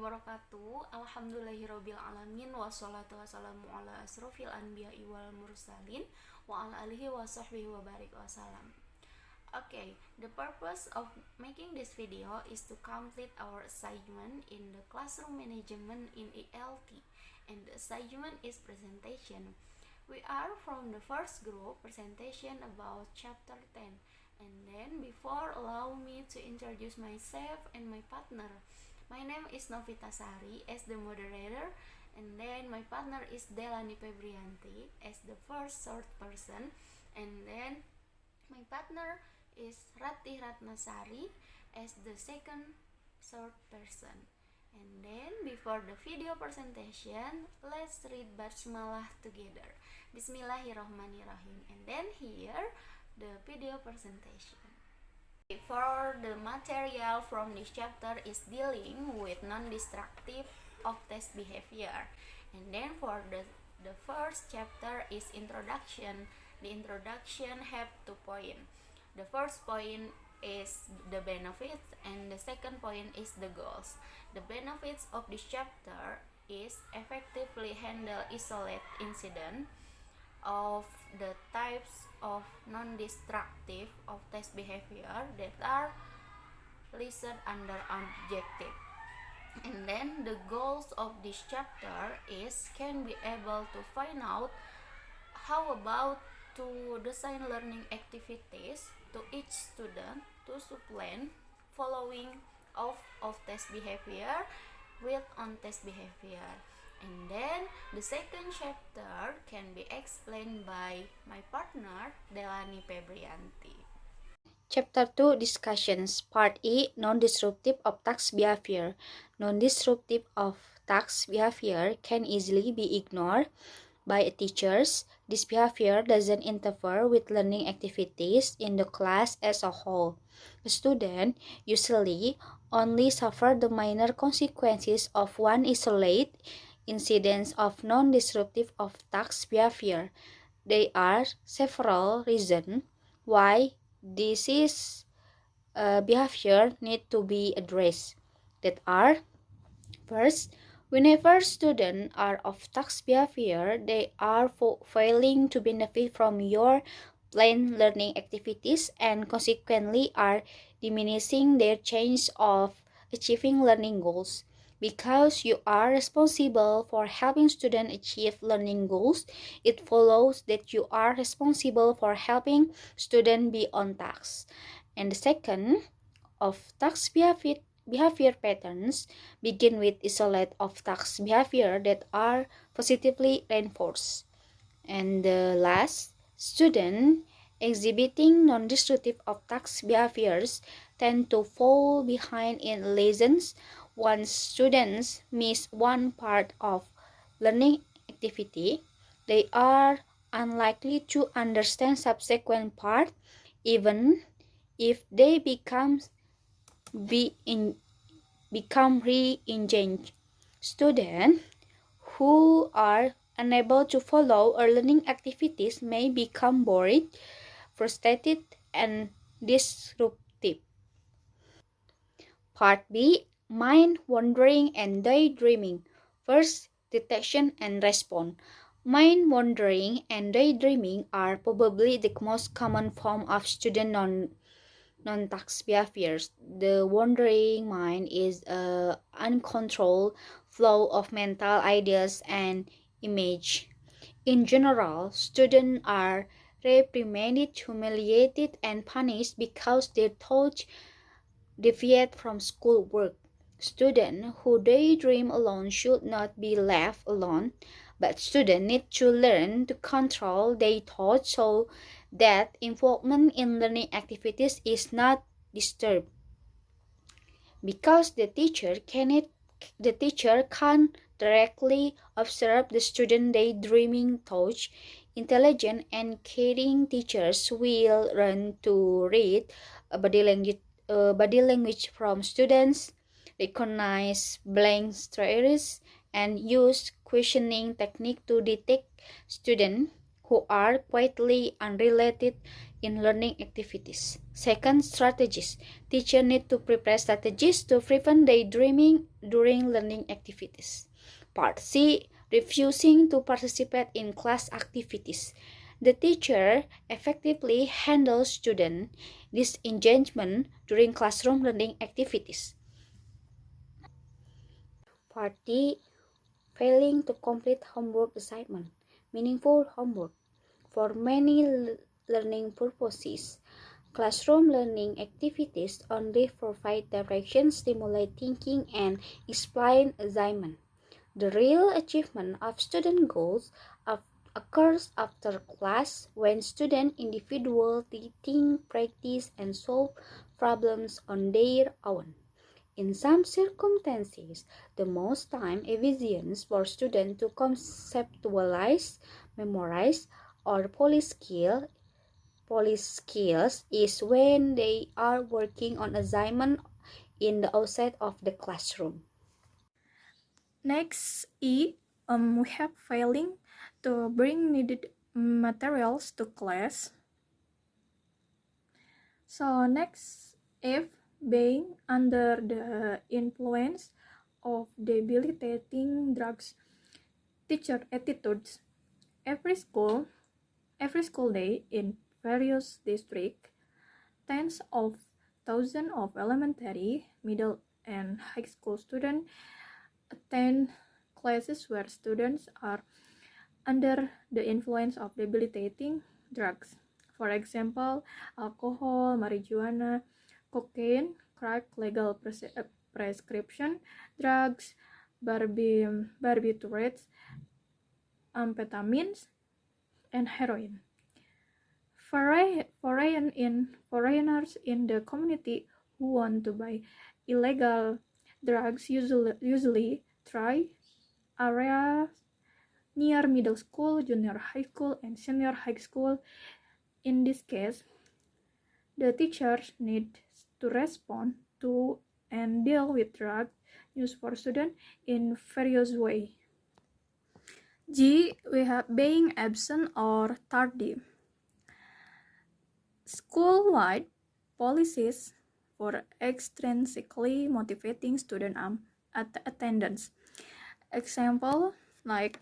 wabarakatuh. Alhamdulillahirabbil alamin wassalatu wassalamu ala asrofil anbiya'i wal mursalin wa ala alihi wa sahbihi wa barik wasallam. Okay, the purpose of making this video is to complete our assignment in the classroom management in ELT, and the assignment is presentation. We are from the first group, presentation about chapter 10. And then before, allow me to introduce myself and my partner. My name is Novita Sari as the moderator, and then my partner is Delani Febrianti as the first third person, and then my partner is Ratih Ratnasari as the second third person. And then before the video presentation, let's read Basmalah together. Bismillahirrahmanirrahim. And then here the video presentation. For the material from this chapter is dealing with non-destructive of test behavior. And then for the first chapter is introduction. The introduction have 2 points. The first point is the benefits, and the second point is the goals. The benefits of this chapter is effectively handle isolate incident of the types of non-destructive of test behavior that are listed under objective. And then the goals of this chapter is can be able to find out how about to design learning activities to each student to supplement following of test behavior with on test behavior. And then the second chapter can be explained by my partner Delani Febrianti. Chapter 2 Discussions. Part E Non-Disruptive of Task Behavior. Non-disruptive of task behavior can easily be ignored by teachers. This behavior doesn't interfere with learning activities in the class as a whole. A student usually only suffer the minor consequences of one isolated incidence of non-disruptive of task behavior. There are several reasons why this is behavior need to be addressed. That are, first, whenever students are of task behavior, they are failing to benefit from your planned learning activities and consequently are diminishing their chance of achieving learning goals. Because you are responsible for helping students achieve learning goals, it follows that you are responsible for helping students be on task. And the second, of task behavior patterns begin with isolate of task behavior that are positively reinforced. And the last, students exhibiting non-destructive of task behaviors tend to fall behind in lessons. Once students miss one part of learning activity, they are unlikely to understand subsequent part, even if they become re-engaged. Students who are unable to follow or learning activities may become bored, frustrated, and disruptive. Part B Mind wandering and daydreaming. First, detection and response. Mind wandering and daydreaming are probably the most common form of student non-task behaviors. The wandering mind is an uncontrolled flow of mental ideas and image. In general, students are reprimanded, humiliated, and punished because their thoughts deviate from schoolwork. Students who daydream alone should not be left alone, but students need to learn to control their thoughts so that involvement in learning activities is not disturbed. Because the teacher can't directly observe the student daydreaming thoughts, intelligent and caring teachers will learn to read body language from students, recognize blank stares, and use questioning technique to detect students who are quietly unrelated in learning activities. Second, strategies. Teachers need to prepare strategies to prevent daydreaming during learning activities. Part C, refusing to participate in class activities. The teacher effectively handles student disengagement during classroom learning activities. Part D, failing to complete homework assignment. Meaningful homework. For many learning purposes, classroom learning activities only provide direction, stimulate thinking, and explain assignment. The real achievement of student goals occurs after class when students individually think, practice, and solve problems on their own. In some circumstances, the most time efficient for students to conceptualize, memorize, or polish skills is when they are working on assignment in the outside of the classroom. Next we have failing to bring needed materials to class. So next, if being under the influence of debilitating drugs, teacher attitudes. Every school day in various districts, tens of thousands of elementary, middle, and high school students attend classes where students are under the influence of debilitating drugs. For example, alcohol, marijuana, cocaine, crack, legal prescription drugs, barbiturates, amphetamines, and heroin. Foreigners in the community who want to buy illegal drugs usually try areas near middle school, junior high school, and senior high school. In this case, the teachers need to respond to and deal with drug use for students in various ways. G, we have being absent or tardy. School-wide policies for extrinsically motivating student attendance. Example, like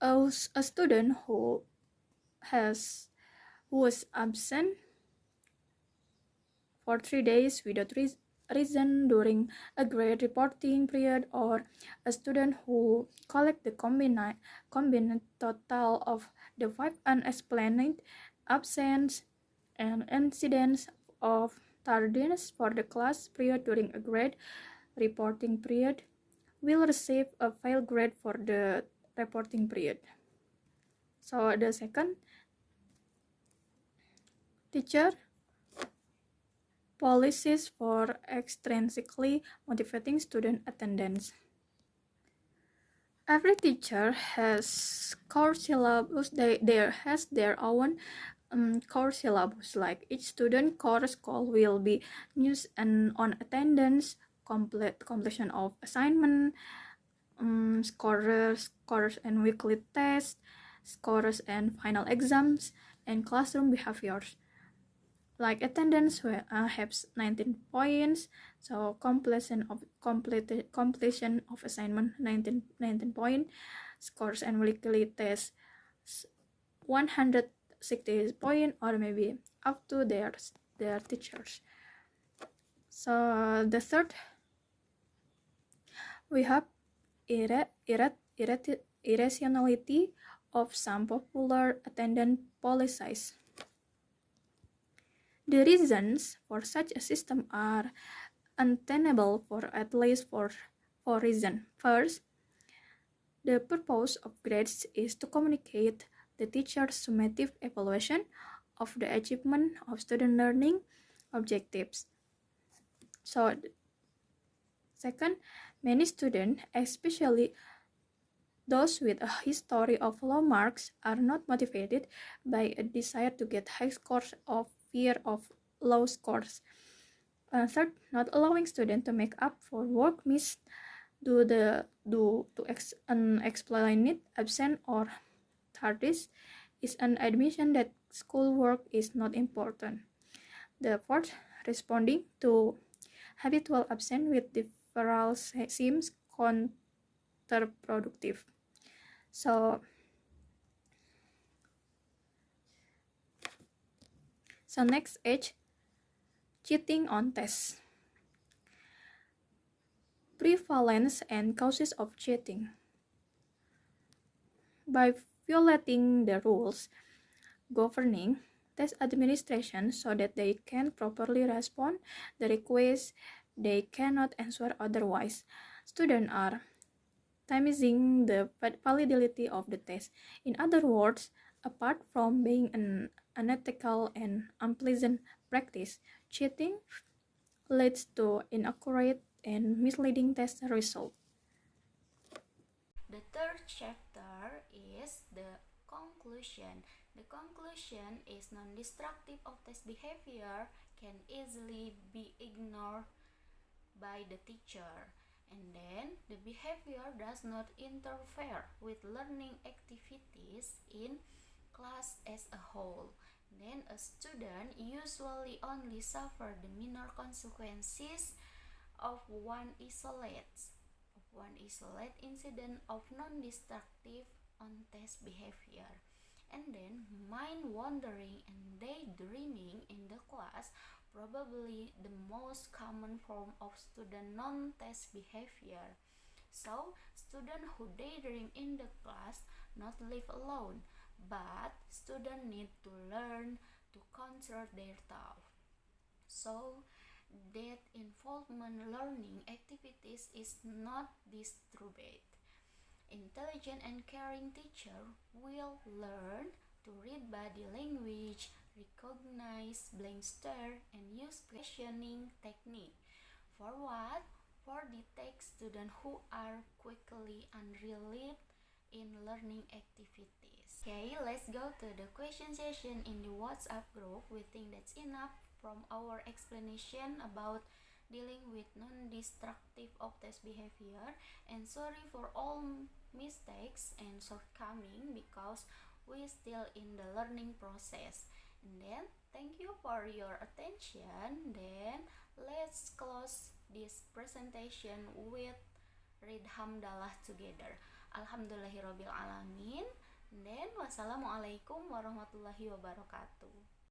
a student who was absent for 3 days without reason during a grade reporting period, or a student who collect the combined total of the 5 unexplained absence and incidents of tardiness for the class period during a grade reporting period will receive a fail grade for the reporting period. So the second, teacher policies for extrinsically motivating student attendance. Every teacher has course syllabus. They has their own course syllabus. Like each student course call will be news and on attendance, completion of assignment, scores and weekly tests, scores and final exams, and classroom behaviors. Like attendance has 19 points, so completion of assignment 19 points, scores and weekly tests 160 points, or maybe up to their teachers. So the third, we have irrationality of some popular attendance policies. The reasons for such a system are untenable for at least four reasons. First, the purpose of grades is to communicate the teacher's summative evaluation of the achievement of student learning objectives. So, second, many students, especially those with a history of low marks, are not motivated by a desire to get high scores or fear of low scores. Third, not allowing students to make up for work missed due to unexplained absent or tardiness is an admission that schoolwork is not important. The fourth, responding to habitual absence with deferral seems counterproductive. So next age, cheating on tests. Prevalence and causes of cheating. By violating the rules governing test administration so that they can properly respond the request, they cannot answer otherwise. Students are timing the validity of the test. In other words, apart from being an unethical and unpleasant practice, cheating leads to inaccurate and misleading test results. The third chapter is the conclusion. The conclusion is non-destructive of test behavior can easily be ignored by the teacher, and then the behavior does not interfere with learning activities in class as a whole. Then a student usually only suffer the minor consequences of one isolated incident of non-destructive on test behavior. And then mind wandering and daydreaming in the class, probably the most common form of student non-test behavior. So, students who daydream in the class not live alone, but students need to learn to control their thoughts. So, that involvement learning activities is not distributed. Intelligent and caring teacher will learn to read body language, recognize blank stare, and use questioning technique. For what? For detect students who are quickly unrelieved in learning activities. Okay, let's go to the question session in the WhatsApp group. We think that's enough from our explanation about dealing with non-destructive of test behavior, and sorry for all mistakes and shortcomings because we still in the learning process. And then thank you for your attention. Then let's close this presentation with read hamdalah together. Alhamdulillahirabbil alamin. Then wassalamualaikum warahmatullahi wabarakatuh.